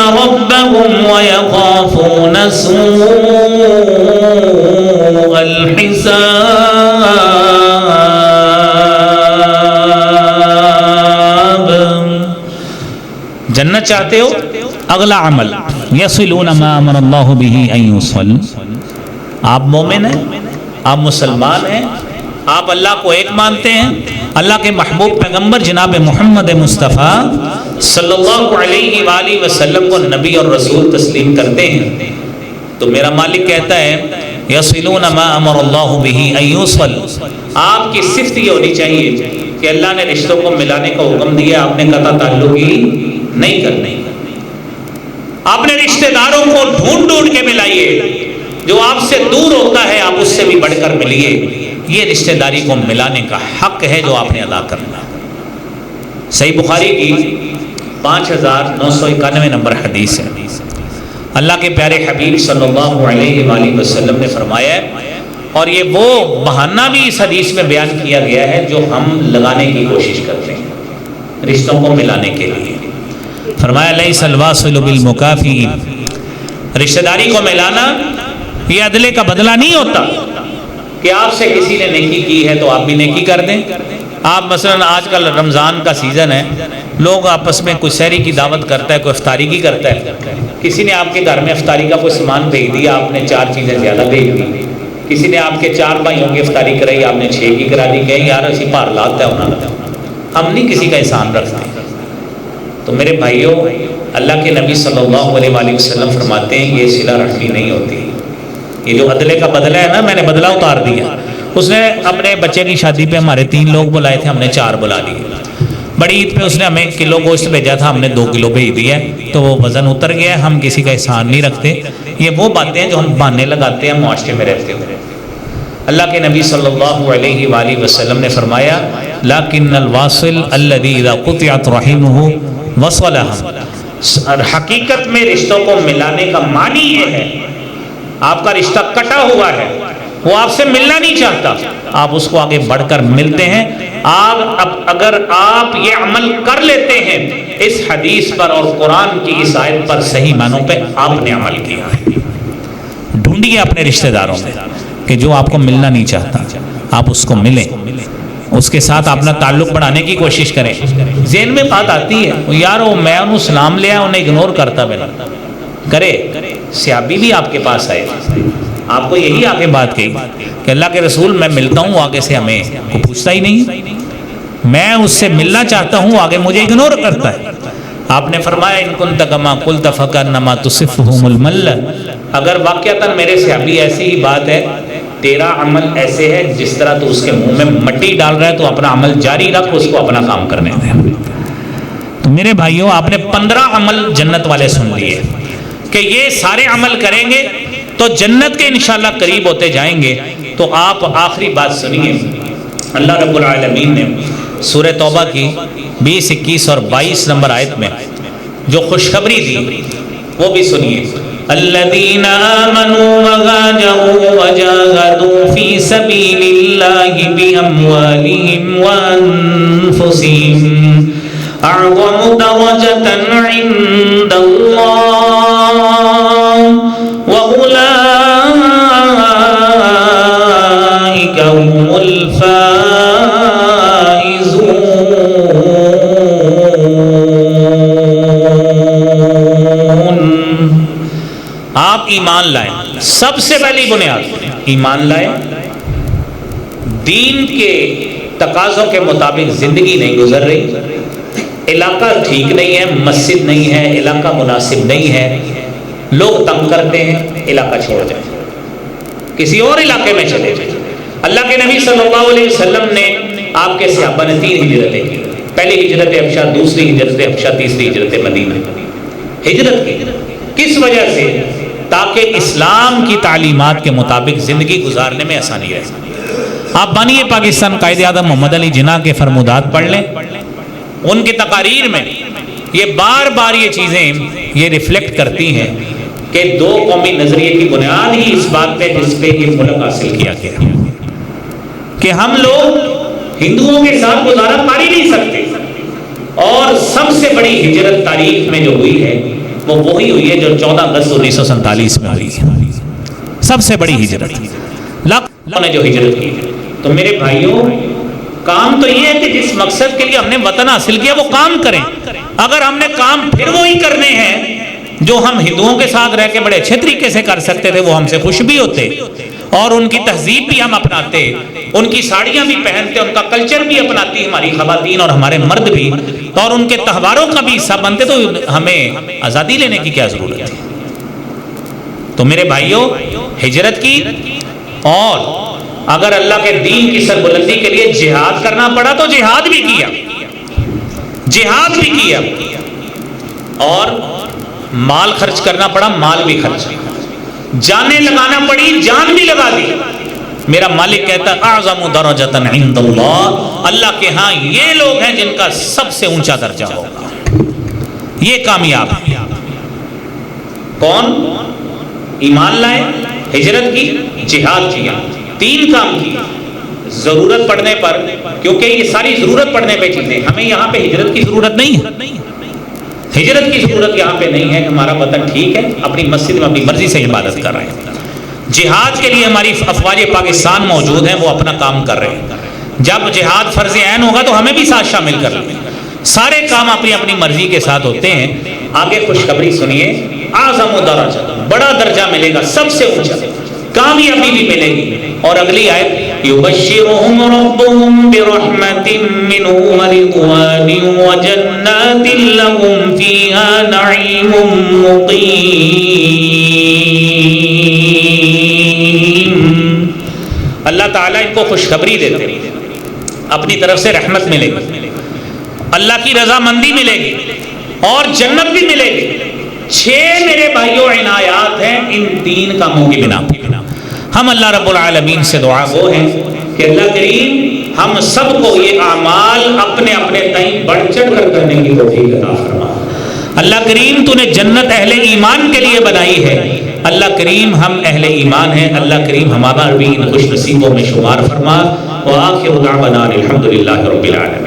ربهم ویخافون سوء الحساب. جنت چاہتے ہو؟ اگلا عمل یصلون ما امر اللہ بہ ان یوصل. آپ مومن ہیں، آپ مسلمان ہیں، آپ اللہ کو ایک مانتے ہیں، اللہ کے محبوب پیغمبر جناب محمد مصطفیٰ صلی اللہ علیہ وآلہ وسلم کو نبی اور رسول تسلیم کرتے ہیں، تو میرا مالک کہتا ہے یصلون ما امر اللہ بہ ان یوصل، آپ کی صفت یہ ہونی چاہیے کہ اللہ نے رشتوں کو ملانے کا حکم دیا، آپ نے قطع تعلق ہی نہیں کرنا، آپ نے رشتہ داروں کو ڈھونڈ ڈھونڈ کے ملائیے، جو آپ سے دور ہوتا ہے آپ اس سے بھی بڑھ کر ملیے، یہ رشتہ داری کو ملانے کا حق ہے جو آپ نے ادا کرنا۔ صحیح بخاری کی 5991 نمبر حدیث ہے، اللہ کے پیارے حبیب صلی اللہ علیہ وآلہ وسلم نے فرمایا ہے، اور یہ وہ بہانہ بھی اس حدیث میں بیان کیا گیا ہے جو ہم لگانے کی کوشش کرتے ہیں رشتوں کو ملانے کے لیے۔ فرمایا لیس الواصل بالمکافی، رشتہ داری کو ملانا یہ عدلے کا بدلہ نہیں ہوتا کہ آپ سے کسی نے نیکی کی ہے تو آپ بھی نیکی کر دیں۔ آپ مثلا آج کل رمضان کا سیزن ہے، لوگ آپس میں کوئی سحری کی دعوت کرتا ہے، کوئی افطاری کی کرتا ہے، کسی نے آپ کے گھر میں افطاری کا کوئی سامان بھیج دیا، آپ نے 4 چیزیں زیادہ بھیج دی، کسی نے آپ کے 4 بھائیوں کی افطاری کرائی، آپ نے 6 کی کرا دی، کہیں یار اسی بھار لاتا ہے انہوں نے، ہم نہیں کسی کا احسان رکھتے۔ تو میرے بھائیوں، اللہ کے نبی صلی اللہ علیہ وآلہ وسلم فرماتے ہیں یہ صلہ رحمی نہیں ہوتی، یہ جو عدلے کا بدلہ ہے نا، میں نے بدلہ اتار دیا۔ اس نے اپنے بچے کی شادی پہ ہمارے 3 لوگ بلائے تھے، ہم نے 4 بلا لیے۔ بڑی عید پہ اس نے ہمیں 1 کلو گوشت بھیجا تھا، ہم نے 2 کلو بھیج دیا ہے، تو وہ وزن اتر گیا ہے، ہم کسی کا احسان نہیں رکھتے۔ یہ وہ باتیں ہیں جو ہم بہانے لگاتے ہیں معاشرے میں رہتے ہوئے۔ اللہ کے نبی صلی اللہ علیہ وآلہ وسلم نے فرمایا لیکن الواصل الذی اذا قطعت رحمہ وصلها، حقیقت میں رشتوں کو ملانے کا معنی یہ ہے، آپ کا رشتہ کٹا ہوا ہے، وہ آپ سے ملنا نہیں چاہتا، آپ اس کو آگے بڑھ کر ملتے ہیں۔ اگر آپ یہ عمل کر لیتے ہیں اس حدیث پر اور قرآن کی اس آیت پر صحیح معنوں پہ آپ نے عمل کیا ہے۔ ڈھونڈیے اپنے رشتہ داروں میں کہ جو آپ کو ملنا نہیں چاہتا، آپ اس کو ملیں، اس کے ساتھ اپنا تعلق بڑھانے کی کوشش کریں۔ ذہن میں بات آتی ہے یار وہ میں انہوں سلام لیا انہیں اگنور کرتا بنا کرے، صحابی بھی آپ کے پاس آئے، آپ کو یہی آگے بات کہی کہ اللہ کے رسول میں ملتا ہوں، آگے سے ہمیں کوئی پوچھتا ہی نہیں، میں اس سے ملنا چاہتا ہوں، آگے مجھے اگنور کرتا ہے۔ آپ نے فرمایا ان کنت کما قلت فکانما تصفهم المل، اگر واقعتاً میرے صحابی ایسی ہی بات ہے، تیرا عمل ایسے ہے جس طرح تو اس کے منہ میں مٹی ڈال رہا ہے، تو اپنا عمل جاری رکھ، اس کو اپنا کام کرنے دے۔ تو میرے بھائیوں، آپ نے 15 عمل جنت والے سن لیے کہ یہ سارے عمل کریں گے تو جنت کے انشاءاللہ قریب ہوتے جائیں گے۔ تو آپ آخری بات سنیے، اللہ رب العالمین نے سورہ توبہ کی 20، 21 اور 22 نمبر آیت میں جو خوشخبری دی وہ بھی سنیے۔ الذین آمنوا وہاجروا وجاہدوا فی سبیل اللہ باموالہم وانفسہم اعظم درجۃ عند اللہ وَأُولَئِكَ هُمُ الْفَائِزُونَ۔ آپ ایمان لائیں، سب سے پہلی بنیاد ایمان لائیں، دین کے تقاضوں کے مطابق زندگی نہیں گزر رہی، علاقہ ٹھیک نہیں ہے، مسجد نہیں ہے، علاقہ مناسب نہیں ہے، لوگ تنگ کرتے ہیں، علاقہ چھوڑ جائیں، کسی اور علاقے میں چلے جائیں۔ اللہ کے نبی صلی اللہ علیہ وسلم نے آپ کے صحابہ نے 3 ہجرتیں کی، پہلی ہجرت حبشہ، دوسری ہجرت حبشہ، تیسری ہجرت مدینہ۔ ہجرت کی کس وجہ سے؟ تاکہ اسلام کی تعلیمات کے مطابق زندگی گزارنے میں آسانی رہے۔ آپ بانی پاکستان قائد اعظم محمد علی جناح کے فرمودات پڑھ لیں، ان کی تقاریر میں یہ بار بار یہ چیزیں یہ ریفلیکٹ کرتی ہیں کہ 2 قومی نظریے کی بنیاد ہی اس بات پہ جس پہ یہ ملک حاصل کیا گیا کہ ہم لوگ ہندوؤں کے ساتھ گزارا پا ہی نہیں سکتے، اور سب سے بڑی ہجرت تاریخ میں جو ہوئی ہے وہ وہی ہوئی ہے جو 14 اگست 1947 میں ہوئی ہے، سب سے بڑی ہجرت، لاکھوں نے جو ہجرت کی۔ تو میرے بھائیوں، کام تو یہ ہے کہ جس مقصد کے لیے ہم نے وطن حاصل کیا وہ کام کریں۔ اگر ہم نے کام پھر وہی کرنے ہیں جو ہم ہندوؤں کے ساتھ رہ کے بڑے اچھے طریقے سے کر سکتے تھے، وہ ہم سے خوش بھی ہوتے، اور ان کی تہذیب بھی ہم اپناتے، ان کی ساڑیاں بھی پہنتے، ان کا کلچر بھی اپناتی ہماری خواتین اور ہمارے مرد بھی، اور ان کے تہواروں کا بھی حصہ بنتے، تو ہمیں آزادی لینے کی کیا ضرورت ہے؟ تو میرے بھائیوں، ہجرت کی، اور اگر اللہ کے دین کی سربلندی کے لیے جہاد کرنا پڑا تو جہاد بھی کیا، جہاد بھی کیا، اور مال خرچ کرنا پڑا مال بھی خرچ کیا، جانیں لگانا پڑی جان بھی لگا دی۔ میرا مالک کہتا ہے اعظم درجۃ عند اللہ، اللہ کے ہاں یہ لوگ ہیں جن کا سب سے اونچا درجہ ہوگا، یہ کامیاب ہے۔ کون؟ ایمان لائے، ہجرت کی، جہاد کیا، تین کام کی۔ ضرورت پڑنے پر، کیونکہ یہ ساری ضرورت پڑنے پہ چیزیں، ہمیں یہاں پہ ہجرت کی ضرورت نہیں ہے، ہجرت کی ضرورت یہاں پہ نہیں ہے کہ ہمارا وطن ٹھیک ہے، اپنی مسجد میں اپنی مرضی سے عبادت کر رہے ہیں۔ جہاد کے لیے ہماری افواج پاکستان موجود ہیں، وہ اپنا کام کر رہے ہیں۔ جب جہاد فرض عین ہوگا تو ہمیں بھی ساتھ شامل کر لیں۔ سارے کام اپنی اپنی مرضی کے ساتھ ہوتے ہیں۔ آگے خوشخبری سنیے، اعظم درجہ، بڑا درجہ ملے گا، سب سے اونچا، کامیابی بھی ملے گی۔ اور اگلی آیت، یبشرہم ربہم برحمت منہ ورضوان وجنات لہم فیہا نعیم مقیم۔ اللہ تعالیٰ ان کو خوشخبری دیتے ہیں، اپنی طرف سے رحمت ملے گی، اللہ کی رضامندی ملے گی، اور جنت بھی ملے گی۔ 6 میرے بھائیوں عنایات ہیں ان 3 کاموں کی بنا پر۔ ہم اللہ رب العالمین سے دعا وہ ہیں کہ اللہ کریم ہم سب کو یہ اعمال اپنے اپنے تئیں بڑھ چڑھ کر کرنے کی توفیق عطا فرما۔ اللہ کریم تو نے جنت اہل ایمان کے لیے بنائی ہے، اللہ کریم ہم اہل ایمان ہیں، اللہ کریم ہمارا بھی ان خوش نصیبوں میں شمار فرما۔ وآخر دعوانا الحمدللہ رب العالمین۔